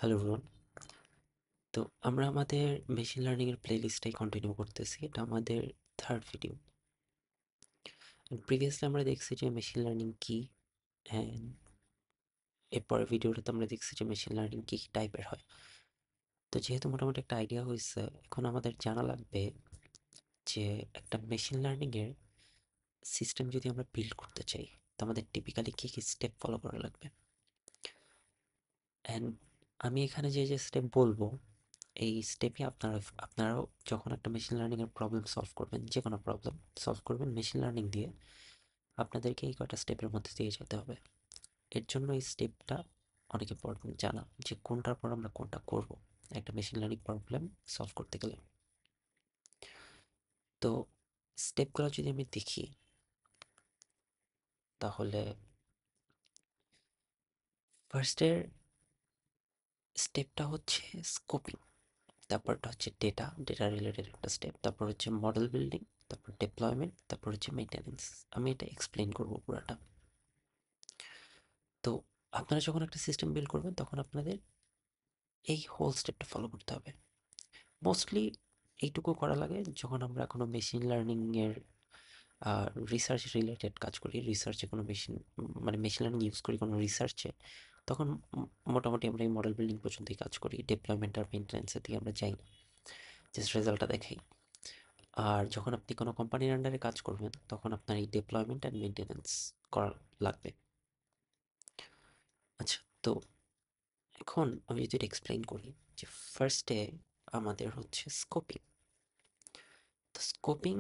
Hello everyone. তো আমরা আমাদের মেশিন লার্নিং এর প্লেলিস্টটাই কন্টিনিউ করতেছি। এটা আমাদের থার্ড ভিডিও। প্রিভিয়াসলি আমরা দেখছি যে মেশিন লার্নিং কি, অ্যান্ড এরপরের ভিডিওটাতে আমরা দেখছি যে মেশিন লার্নিং কী কী টাইপের হয়। তো যেহেতু মোটামুটি একটা আইডিয়া হয়েছে, এখন আমাদের জানা লাগবে যে একটা মেশিন লার্নিংয়ের সিস্টেম যদি আমরা বিল্ড করতে চাই, তো আমাদের টিপিক্যালি কী কী স্টেপ ফলো করা লাগবে। অ্যান্ড আমি এখানে যে যে স্টেপ বলবো, এই স্টেপে আপনারাও যখন একটা মেশিন লার্নিংয়ের প্রবলেম সলভ করবেন, যে কোনো প্রবলেম সলভ করবেন মেশিন লার্নিং দিয়ে, আপনাদেরকে এই কয়টা স্টেপের মধ্যে দিয়ে যেতে হবে। এর জন্য এই স্টেপটা অনেক ইম্পর্টেন্ট জানা, যে কোনটার পর আমরা কোনটা করব একটা মেশিন লার্নিং প্রবলেম সলভ করতে গেলে। তো স্টেপগুলো যদি আমি দেখি, তাহলে ফার্স্টের স্টেপটা হচ্ছে স্কোপিং, তারপরটা হচ্ছে ডেটা রিলেটেড একটা স্টেপ, তারপর হচ্ছে মডেল বিল্ডিং, তারপর ডিপ্লয়মেন্ট, তারপর হচ্ছে মেইনটেনেন্স। আমি এটা এক্সপ্লেন করবো পুরাটা। তো আপনারা যখন একটা সিস্টেম বিল্ড করবেন, তখন আপনাদের এই হোল স্টেপটা ফলো করতে হবে। মোস্টলি এইটুকু করা লাগে যখন আমরা কোনো মেশিন লার্নিংয়ের রিসার্চ রিলেটেড কাজ করি, রিসার্চে কোনো মানে মেশিন লার্নিং ইউজ করি কোনো রিসার্চে, তখন মোটামুটি আমরা এই মডেল বিল্ডিং পর্যন্তই কাজ করি। ডেভেলপমেন্ট আর মেনটেন্যান্সের দিকে আমরা যাই না, জাস্ট রেজাল্টটা দেখাই। আর যখন আপনি কোনো কোম্পানির আন্ডারে কাজ করবেন, তখন আপনার এই ডেপ্লয়মেন্ট অ্যান্ড মেনটেন্যান্স করা লাগবে। আচ্ছা, তো এখন আমি যদি এটা এক্সপ্লেইন করি, যে ফার্স্টে আমাদের হচ্ছে স্কোপিং। তো স্কোপিং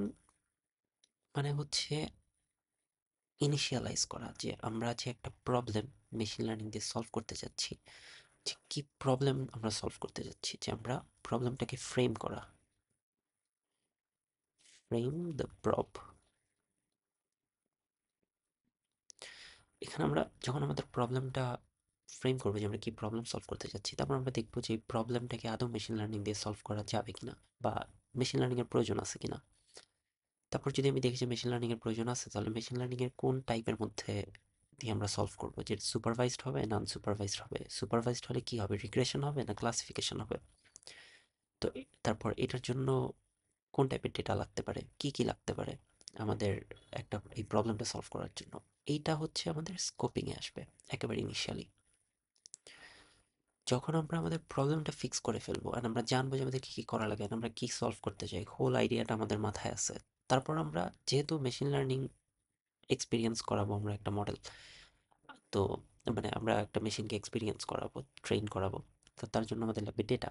মানে হচ্ছে ইনিশিয়ালাইজ করা, যে আমরা যে একটা প্রবলেম মেশিন লার্নিং দিয়ে সলভ করতে যাচ্ছি, যে কি প্রবলেম আমরা সলভ করতে যাচ্ছি, যে আমরা প্রবলেমটাকে ফ্রেম করা, ফ্রেম দ্য প্রব। এখানে আমরা যখন আমাদের প্রবলেমটা ফ্রেম করবো, যে আমরা কি প্রবলেম সলভ করতে যাচ্ছি, তারপর আমরা দেখবো যে এই প্রবলেমটাকে আদৌ মেশিন লার্নিং দিয়ে সলভ করা যাবে কিনা, বা মেশিন লার্নিংয়ের প্রয়োজন আছে কিনা। তারপর যদি আমি দেখি যে মেশিন লার্নিংয়ের প্রয়োজন আছে, তাহলে মেশিন লার্নিংয়ের কোন টাইপের মধ্যে দিয়ে আমরা সলভ করবো, যে সুপারভাইজড হবে না আনসুপারভাইজড হবে, সুপারভাইজড হলে কি হবে, রিগ্রেশন হবে না ক্লাসিফিকেশন হবে। তো তারপর এটার জন্য কোন টাইপের ডেটা লাগতে পারে, কি কি লাগতে পারে আমাদের একটা এই প্রবলেমটা সলভ করার জন্য, এইটা হচ্ছে আমাদের স্কোপিংয়ে আসবে একেবারে ইনিশিয়ালি। যখন আমরা আমাদের প্রবলেমটা ফিক্স করে ফেলবো আর আমরা জানবো যে আমাদের কী কী করা লাগে, আমরা কী সলভ করতে চাই, হোল আইডিয়াটা আমাদের মাথায় আছে, তারপর আমরা যেহেতু মেশিন লার্নিং এক্সপিরিয়েন্স করাবো আমরা একটা মডেল, তো মানে আমরা একটা মেশিনকে এক্সপিরিয়েন্স করাবো, ট্রেন করাবো, তো তার জন্য আমাদের লাগবে ডেটা।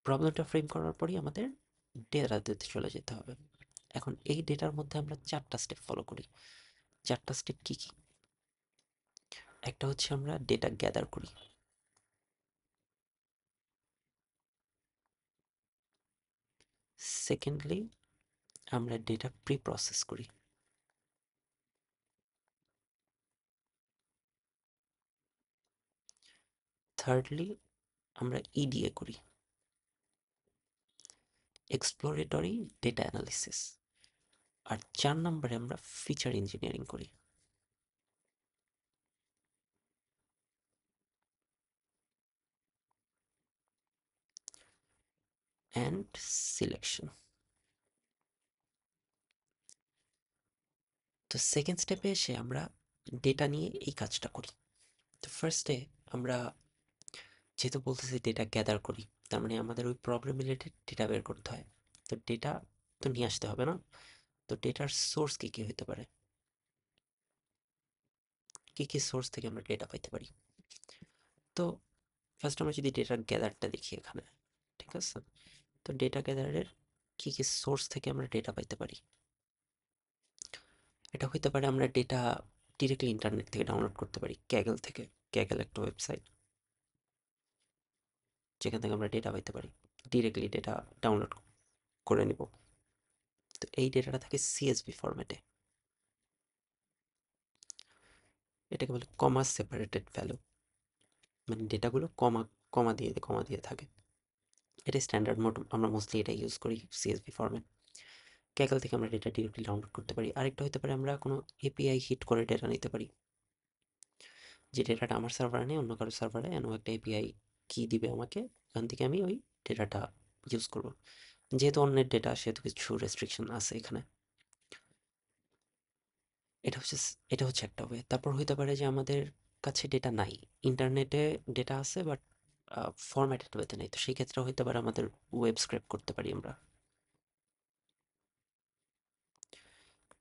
প্রবলেমটা ফ্রেম করার পরই আমাদের ডেটা দিতে চলে যেতে হবে। এখন এই ডেটার মধ্যে আমরা চারটা স্টেপ ফলো করি। চারটা স্টেপ কি কি? একটা হচ্ছে আমরা ডেটা গ্যাদার করি, সেকেন্ডলি আমরা ডেটা প্রি প্রসেস করি, থার্ডলি আমরা ইডিএ করি, এক্সপ্লোরেটরি ডেটা অ্যানালিসিস, আর 4 নম্বরে আমরা ফিচার ইঞ্জিনিয়ারিং করি। And selection. তো সেকেন্ড স্টেপে এসে আমরা ডেটা নিয়ে এই কাজটা করি। তো ফার্স্টে আমরা যেহেতু বলতেছি ডেটা গ্যাদার করি, তার মানে আমাদের ওই প্রবলেম রিলেটেড ডেটা বের করতে হয়। তো ডেটা তো নিয়ে আসতে হবে না, তো ডেটার সোর্স কী কী হতে পারে, কী কী সোর্স থেকে আমরা ডেটা পাইতে পারি। তো ফার্স্ট আমরা যদি ডেটার গ্যাদারটা দেখি এখানে, ঠিক আছে, তো ডেটা গ্যাদারের কী কী সোর্স থেকে আমরা ডেটা পাইতে পারি। এটা হইতে পারে আমরা ডেটা ডিরেক্টলি ইন্টারনেট থেকে ডাউনলোড করতে পারি, ক্যাগল থেকে। ক্যাগল একটা ওয়েবসাইট, যেখান থেকে আমরা ডেটা পাইতে পারি, ডিরেক্টলি ডেটা ডাউনলোড করে নিব। তো এই ডেটাটা থাকে সিএসভি ফরম্যাটে, এটাকে বলে কমা সেপারেটেড ভ্যালু, মানে ডেটাগুলো কমা কমা দিয়ে থাকে। এটা স্ট্যান্ডার্ড মোড, আমরা মোস্টলি এটা ইউজ করি, সিএসভি ফরম্যাট। ক্যাগল থেকে আমরা ডেটা ডিরেক্টলি ডাউনলোড করতে পারি। আরেকটা হতে পারে আমরা কোনো এপিআই হিট করে ডেটা নিতে পারি। যে ডেটাটা আমার সার্ভারে নেই অন্য কারো সার্ভারে এন একটা এপিআই কি দিবে আমাকে, ওখান থেকে আমি ওই ডেটাটা ইউজ করব। যেহেতু অন্যের ডেটা সেহেতু কিছু রেস্ট্রিকশন আছে এখানে। এটা হচ্ছে এটা হচ্ছে একটা ওয়ে। তারপর হইতে পারে যে আমাদের কাছে ডেটা নাই, ইন্টারনেটে ডেটা আছে বাট ফরম্যাটেড ওয়েতে নেই, তো সেই ক্ষেত্রে হইতে পারে আমাদের ওয়েব স্ক্রেপ করতে পারি আমরা।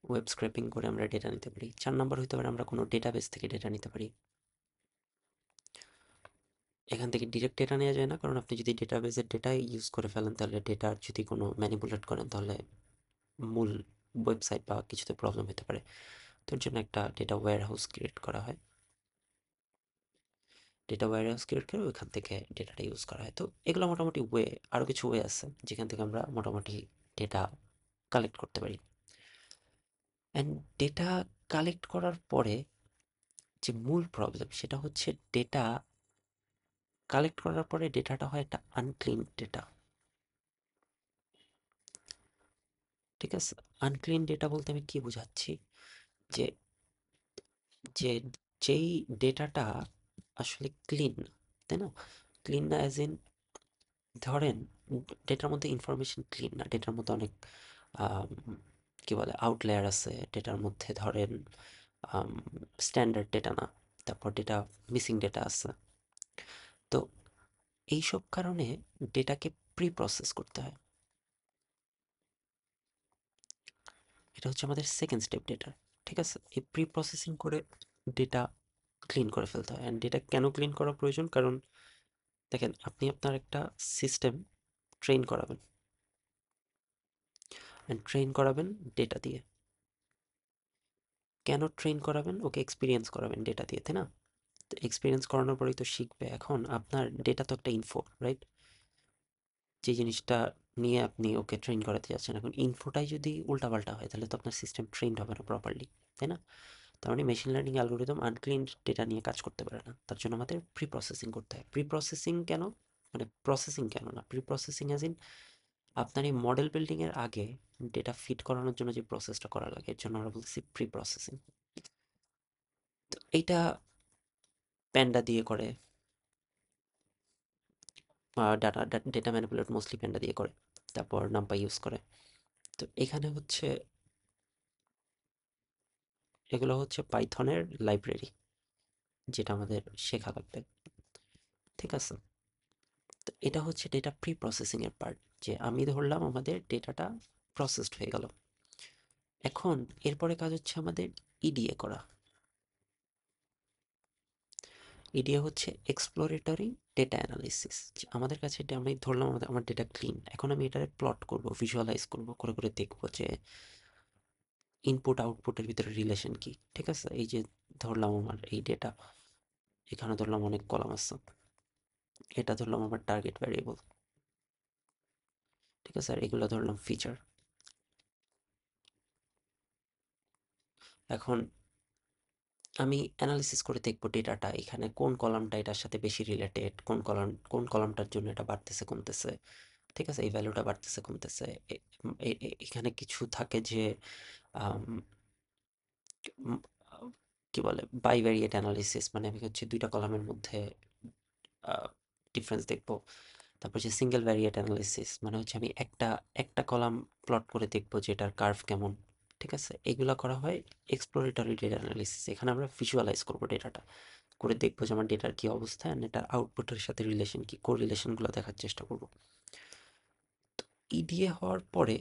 ওয়েব স্ক্রেপিং করে আমরা ডেটা নিতে পারি। 4 নাম্বার হইতে পারে আমরা কোনো ডেটাবেস থেকে ডেটা নিতে পারি। এখান থেকে ডিরেক্ট ডেটা নেওয়া যায় না, কারণ আপনি যদি ডেটাবেসের ডেটা ইউজ করে ফেলেন তাহলে ডেটার যদি কোনো ম্যানিপুলেট করেন তাহলে মূল ওয়েবসাইট বা কিছুতে প্রবলেম হতে পারে। তো এর জন্য একটা ডেটা ওয়্যার হাউস ক্রিয়েট করা হয়। ডেটা ওয়্যার হাউস ক্রিয়েট করে ওইখান থেকে ডেটাটা ইউজ করা হয়। তো এগুলো মোটামুটি ওয়ে, আরও কিছু ওয়ে আছে যেখান থেকে আমরা মোটামুটি ডেটা কালেক্ট করতে পারি। অ্যান্ড ডেটা কালেক্ট করার পরে যে মূল প্রবলেম সেটা হচ্ছে ডেটা কালেক্ট করার পরে ডেটাটা হয় একটা আনক্লিন ডেটা। ঠিক আছে, আনক্লিন ডেটা বলতে আমি কি বোঝাচ্ছি, যে যে যেই ডেটাটা আসলে ক্লিন না, তাই না? ক্লিন না অ্যাজ ইন, ধরেন ডেটার মধ্যে ইনফরমেশন ক্লিন না, ডেটার মধ্যে অনেক আম, কি বলে আউটলেয়ার আছে ডেটার মধ্যে, ধরেন স্ট্যান্ডার্ড ডেটা না, তারপর ডেটা মিসিং ডেটা আছে। তো এইসব কারণে ডেটাকে প্রি প্রসেস করতে হয়। এটা হচ্ছে আমাদের সেকেন্ড স্টেপ ডেটার। ঠিক আছে, এই প্রি প্রসেসিং করে ডেটা ক্লিন করে ফেলতে হয়। অ্যান্ড ডেটা কেন ক্লিন করা প্রয়োজন, কারণ দেখেন আপনি আপনার একটা সিস্টেম ট্রেন করাবেন, অ্যান্ড ট্রেন করাবেন ডেটা দিয়ে। কেন ট্রেন করাবেন? ওকে এক্সপিরিয়েন্স করাবেন ডেটা দিয়ে, তাই না? তো এক্সপিরিয়েন্স করানোর পরেই তো শিখবে। এখন আপনার ডেটা তো একটা ইনফো, রাইট? যে জিনিসটা নিয়ে আপনি ওকে ট্রেন করাতে যাচ্ছেন, এখন ইনফোটাই যদি উল্টাপাল্টা হয় তাহলে তো আপনার সিস্টেম ট্রেন্ড হবে না প্রপারলি, তাই না? তার মানে machine learning algorithm unclean data নিয়ে কাজ করতে পারে না। তার জন্য আমাদের প্রি প্রসেসিং করতে হয়। প্রি প্রসেসিং কেন, মানে প্রসেসিং কেন না, প্রি প্রসেসিং অ্যাজ ইন আপনার এই মডেল বিল্ডিং এর আগে ডেটা ফিট করানোর জন্য যে প্রসেসটা করা লাগে এর জন্য আমরা বলতেছি প্রি প্রসেসিং। তো এইটা প্যান্ডা দিয়ে করে, data data manipulate mostly panda দিয়ে করে, তারপর নাম্পা ইউজ করে। তো এখানে হচ্ছে এগুলো হচ্ছে পাইথনের লাইব্রেরি যেটা আমাদের শেখা লাগবে। ঠিক আছে, তো এটা হচ্ছে ডেটা প্রি প্রসেসিং এর পার্ট, যে আমি ধরলাম আমাদের ডেটাটা প্রসেসড হয়ে গেল। এখন এরপরে কাজ হচ্ছে আমাদের ইডিএ করা। ইডিএ হচ্ছে এক্সপ্লোরেটরি ডেটা অ্যানালিসিস। আমাদের কাছে আমি ধরলাম আমার ডেটা ক্লিন, এখন আমি এটারে প্লট করব, ভিজুয়ালাইজ করব, করে করে দেখবো যে ইনপুট আউটপুটের ভিতরে রিলেশন কি। ঠিক আছে, এই যে ধরলাম আমার এই ডেটা, এখানে ধরলাম অনেক কলাম আছে, এটা ধরলাম আমার টার্গেট ভ্যারিয়েবল। ঠিক আছে, আর এগুলো ধরলাম ফিচার। এখন আমি অ্যানালিসিস করে দেখবো ডেটাটা এখানে কোন কলামটা এটার সাথে বেশি রিলেটেড, কোন কলামটার জন্য এটা বাড়তেছে কমতেছে। ঠিক আছে, এই ভ্যালুটা বাড়তেছে কমতেছে। এখানে কিছু থাকে যে আম, উম, কি বলে বাইভ্যারিয়েট অ্যানালিসিস, মানে আমি হচ্ছে দুইটা কলামের মধ্যে ডিফারেন্স দেখবো। তারপর যে সিঙ্গেল ভ্যারিয়েট অ্যানালিসিস, মানে হচ্ছে আমি একটা একটা কলাম প্লট করে দেখবো যে এটার কার্ভ কেমন। ঠিক আছে, এগুলো করা হয় এক্সপ্লোরেটরি ডেটা অ্যানালিসিস। এখানে আমরা ভিজুয়ালাইজ করবো ডেটাটা, করে দেখবো যে আমার ডেটার কি অবস্থা, অ্যান্ড এটা আউটপুটের সাথে রিলেশন কি, কোর রিলেশনগুলো দেখার চেষ্টা করবো। ইডিএ হওয়ার পরে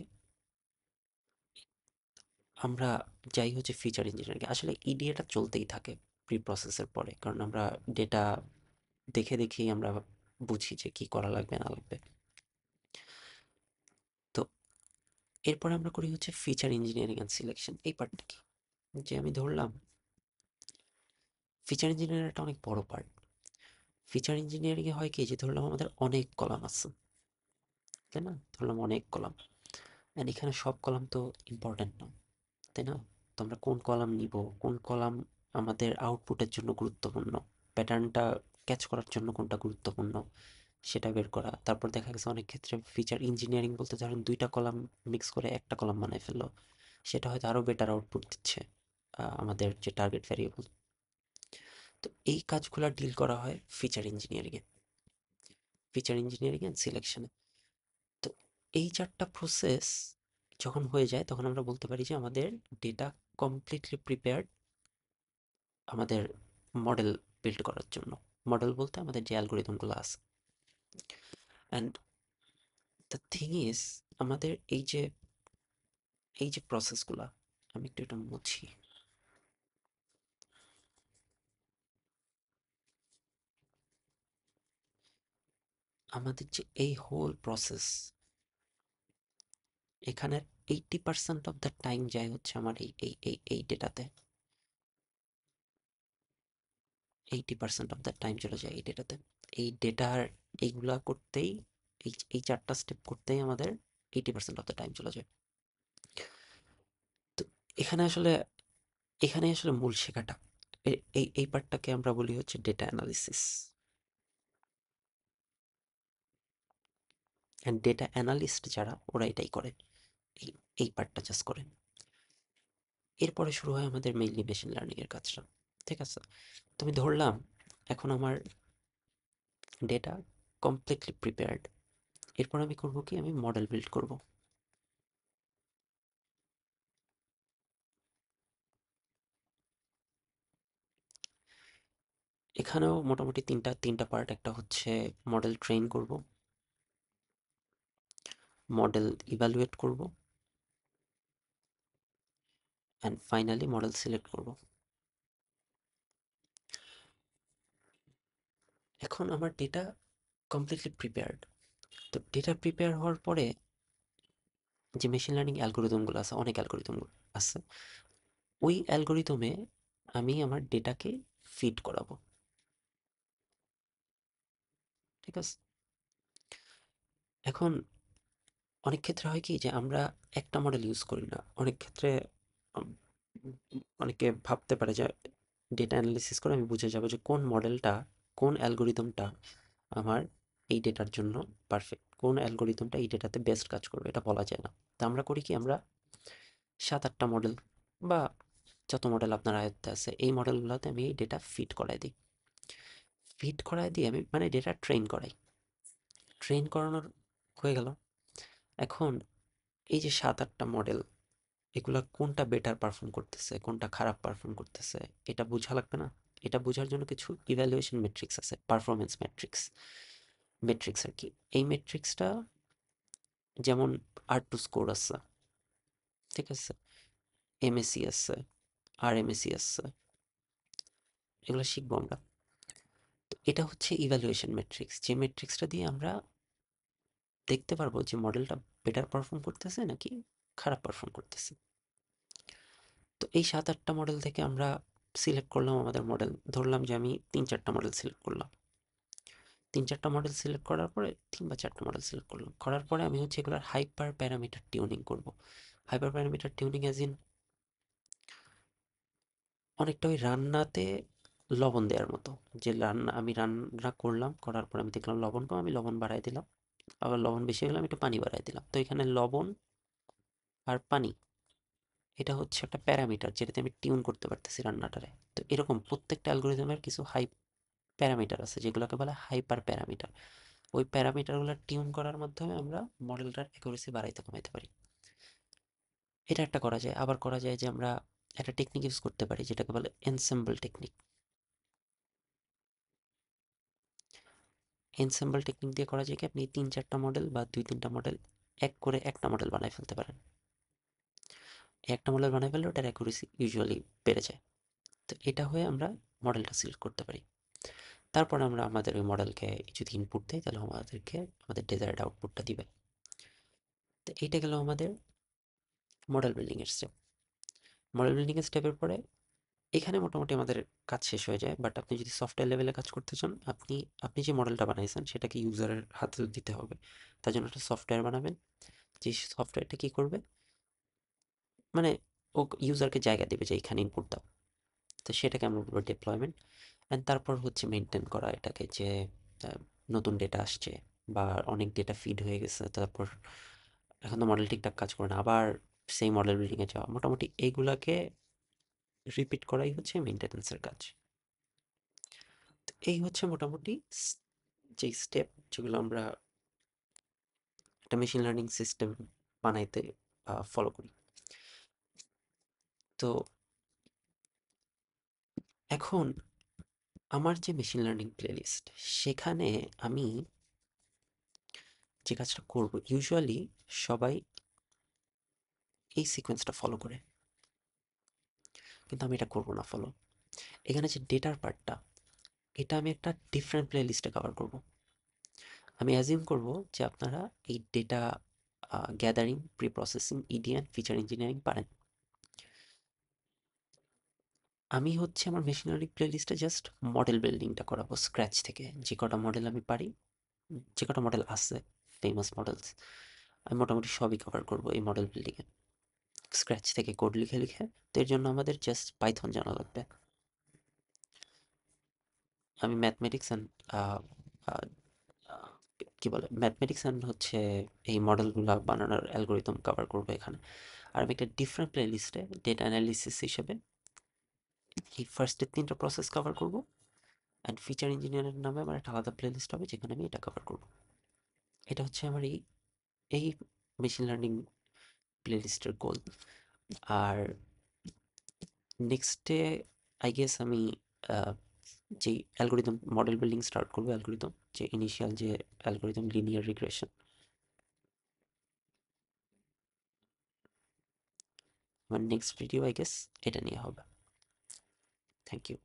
আমরা যাই হচ্ছে ফিচার ইঞ্জিনিয়ারিং। আসলে ইডিএটা চলতেই থাকে প্রি প্রসেসের পরে, কারণ আমরা ডেটা দেখে দেখেই আমরা বুঝি যে কি করা লাগবে না লাগবে। তো এরপরে আমরা করি হচ্ছে ফিচার ইঞ্জিনিয়ারিং অ্যান্ড সিলেকশন। এই পার্টটা কি, যে আমি ধরলাম ফিচার ইঞ্জিনিয়ারিং একটা অনেক বড় পার্ট। ফিচার ইঞ্জিনিয়ারিং এ হয় কি, যে ধরলাম আমাদের অনেক কলাম আছে, তাই না? ধরলাম অনেক কলাম, অ্যান্ড এখানে সব কলাম তো ইম্পর্টেন্ট না, তাই না? তো আমরা কোন কলাম নিব, কোন কলাম আমাদের আউটপুটের জন্য গুরুত্বপূর্ণ, প্যাটার্নটা ক্যাচ করার জন্য কোনটা গুরুত্বপূর্ণ সেটা বের করা। তারপর দেখা গেছে অনেক ক্ষেত্রে ফিচার ইঞ্জিনিয়ারিং বলতে ধরেন দুইটা কলাম মিক্স করে একটা কলাম বানায় ফেললো, সেটা হয়তো আরও বেটার আউটপুট দিচ্ছে আমাদের যে টার্গেট ভ্যারিয়েবল। তো এই কাজগুলো ডিল করা হয় ফিচার ইঞ্জিনিয়ারিং অ্যান্ড সিলেকশনে। তো এই 4টা প্রসেস যখন হয়ে যায় তখন আমরা বলতে পারি যে আমাদের ডেটা কমপ্লিটলি প্রিপেয়ার্ড আমাদের মডেল বিল্ড করার জন্য। মডেল বলতে আমাদের যে অ্যালগোরিদমগুলো আছে। অ্যান্ড দ্য থিং ইজ, আমাদের এই যে প্রসেসগুলো, আমি একটু এটা মুছি। আমাদের যে এই হোল প্রসেস, এখানের 80% অফ দ্য টাইম যায় হচ্ছে আমার এই ডেটাতে। 80% অফ দ্য টাইম চলে যায় এই ডেটাতে। এই ডেটার এইগুলা করতেই, এই 4টা স্টেপ করতেই আমাদের 80% অফ দ্য টাইম চলে যায়। তো এখানে আসলে মূল শেখাটা, এই পার্টটাকে আমরা বলি হচ্ছে data analysis. And data analyst যারা, ওরা এটাই করে, এই এই পার্টটা জাস্ট করে। এরপরে শুরু হয় আমাদের মেইনলি মেশিন লার্নিং এর কাজটা। ঠিক আছে, তুমি ধরলাম এখন আমার ডেটা কমপ্লিটলি প্রিপেয়ার্ড। এরপর আমি করব কি, আমি মডেল বিল্ড করব। এখানেও মোটামুটি তিনটা পার্ট। একটা হচ্ছে মডেল ট্রেন করব, মডেল ইভ্যালুয়েট করব, অ্যান্ড ফাইনালি মডেল সিলেক্ট করব। এখন আমার ডেটা কমপ্লিটলি প্রিপেয়ার্ড। তো ডেটা প্রিপেয়ার হওয়ার পরে যে মেশিন লার্নিং অ্যালগোরিদমগুলো আছে, অনেক অ্যালগোরিদম আছে, ওই অ্যালগোরিদমে আমি আমার ডেটাকে ফিড করাবো। ঠিক আছে, এখন অনেক ক্ষেত্রে হয় কি যে আমরা একটা মডেল ইউজ করি না। অনেক ক্ষেত্রে উম, অনেকে ভাবতে পারে যে ডেটা অ্যানালিসিস করে আমি বুঝে যাব যে কোন মডেলটা, কোন অ্যালগোরিদমটা আমার এই ডেটার জন্য পারফেক্ট, কোন অ্যালগোরিদমটা এই ডেটাতে বেস্ট কাজ করবে, এটা বলা যায় না। তা আমরা করি কি, আমরা 7-8টা মডেল বা যত মডেল আপনার আয়ত্তে আছে, এই মডেলগুলোতে আমি এই ডেটা ফিট করায় দিই আমি, মানে ডেটা ট্রেন করানোর হয়ে গেল। এখন এই যে 7-8টা মডেল, এগুলা কোনটা বেটার পারফর্ম করতেছে, কোনটা খারাপ পারফর্ম করতেছে, এটা বোঝা লাগবে না? এটা বোঝার জন্য কিছু ইভ্যালুয়েশন মেট্রিক্স আছে, পারফরমেন্স মেট্রিক্স আর কি। এই মেট্রিক্সটা যেমন R2 স্কোর আছে, ঠিক আছে, MSE আছে, RMSE আছে, এগুলো শিখবো আমরা। তো এটা হচ্ছে ইভ্যালুয়েশন মেট্রিক্স, যে মেট্রিক্সটা দিয়ে আমরা দেখতে পারবো যে মডেলটা বেটার পারফর্ম করতেছে নাকি খারাপ পারফর্ম করতেছে। তো এই 7-8টা মডেল থেকে আমরা সিলেক্ট করলাম আমাদের মডেল। ধরলাম যে আমি 3-4টা মডেল সিলেক্ট করলাম। 3-4টা মডেল সিলেক্ট করার পরে 3 বা 4টা মডেল সিলেক্ট করলাম, করার পরে আমি হচ্ছে এগুলোর হাইপার প্যারামিটার টিউনিং করব। Hyper parameter tuning as in অনেকটা ওই রান্নাতে লবণ দেওয়ার মতো। যে আমি রান্না করলাম, করার পর আমি দেখলাম লবণ কম, আমি লবণ বাড়াই দিলাম। আবার লবণ বেশি হলে আমি একটু পানি বাড়াই দিলাম। তো এখানে লবণ আর পানি, এটা হচ্ছে একটা প্যারামিটার যেটাতে আমি টিউন করতে পারতেছি রান্নাটারে। তো এরকম প্রত্যেকটা অ্যালগোরিদমের কিছু হাই প্যারামিটার আছে যেগুলোকে বলে হাইপার প্যারামিটার। ওই প্যারামিটারগুলো টিউন করার মাধ্যমে আমরা মডেলটার অ্যাকুরেসি বাড়াইতে কমাইতে পারি। এটা একটা করা যায়। আবার করা যায় যে আমরা একটা টেকনিক ইউজ করতে পারি যেটাকে বলে এনসেম্বল টেকনিক। এনসেম্বল টেকনিক দিয়ে করা যায় কি, আপনি 3-4টা মডেল বা 2-3টা মডেল এক করে একটা মডেল বানাই ফেলতে পারেন। একটা মডেল বানাই ফেললে ওটার অ্যাকুরেসি ইউজুয়ালি বেড়ে যায়। তো এটা হয়ে আমরা মডেলটা সিলেক্ট করতে পারি। তারপর আমরা আমাদের ওই মডেলকে যদি ইনপুট দেই, তাহলে আমাদেরকে আমাদের ডেজায়ার্ড আউটপুটটা দিবে। তো এইটা গেল আমাদের মডেল বিল্ডিংয়ের স্টেপ। মডেল বিল্ডিংয়ের স্টেপের পরে এখানে মোটামুটি আমাদের কাজ শেষ হয়ে যায়। বাট আপনি যদি সফটওয়্যার লেভেলে কাজ করতে চান, আপনি যে মডেলটা বানাইছেন সেটাকে ইউজারের হাতে দিতে হবে। তার জন্য একটা সফটওয়্যার বানাবেন, যে সফটওয়্যারটা কী করবে, মানে ও ইউজারকে জায়গা দেবে যে এখানে ইনপুট দাও। তো সেটাকে আমরা বলবো ডিপ্লয়মেন্ট। অ্যান্ড তারপর হচ্ছে মেনটেন করা এটাকে, যে আহ, নতুন ডেটা আসছে বা অনেক ডেটা ফিড হয়ে গেছে, তারপর এখন তো মডেল ঠিকঠাক কাজ করে না, আবার সেই মডেল বিল্ডিংয়ে যাওয়া, মোটামুটি এইগুলাকে রিপিট করাই হচ্ছে মেনটেন্যান্সের কাজ। এই হচ্ছে মোটামুটি যে স্টেপ যেগুলো আমরা একটা মেশিন লার্নিং সিস্টেম বানাইতে ফলো করি। তো এখন আমার যে মেশিন লার্নিং প্লেলিস্ট, সেখানে আমি যে কাজটা করব, ইউজুয়ালি সবাই এই সিকোয়েন্সটা ফলো করে, কিন্তু আমি এটা করব না ফলো। এখানে যে ডেটার পার্টটা, এটা আমি একটা ডিফারেন্ট প্লেলিস্টে কভার করব। আমি অ্যাজিউম করব যে আপনারা এই data gathering, pre processing, EDN, feature engineering পারেন। আমি হচ্ছে আমার মেশিন লার্নিং প্লেলিস্টে জাস্ট মডেল বিল্ডিংটা করাবো স্ক্র্যাচ থেকে। যে কটা মডেল আমি পারি, যে কটা মডেল আছে, ফেমাস মডেলস, আমি মোটামুটি সবই কভার করব এই মডেল বিল্ডিংয়ে, স্ক্র্যাচ থেকে কোড লিখে লিখে। তো এর জন্য আমাদের জাস্ট পাইথন জানা লাগবে। আমি ম্যাথমেটিক্স অ্যান্ড কি বলে, ম্যাথমেটিক্স অ্যান্ড হচ্ছে এই মডেলগুলো বানানোর অ্যালগোরিদম কভার করবো এখানে। আর আমি একটা ডিফারেন্ট প্লে লিস্টে ডেটা অ্যানালিসিস হিসেবে এই ফার্স্টের 3টা প্রসেস কভার করব। অ্যান্ড ফিচার ইঞ্জিনিয়ারের নামে আমার একটা আলাদা প্লে লিস্ট হবে যেখানে আমি এটা কভার করব। এটা হচ্ছে আমার এই এই মেশিন লার্নিং প্লে লিস্টের গোল। আর নেক্সটে আই গেস আমি যেই অ্যালগোরিদম মডেল বিল্ডিং স্টার্ট করবো, অ্যালগোরিদম যে ইনিশিয়াল যে অ্যালগোরিদম লিনিয়ার রিগ্রেশন, আমার নেক্সট ভিডিও আই গেস এটা নিয়ে হবে। Thank you.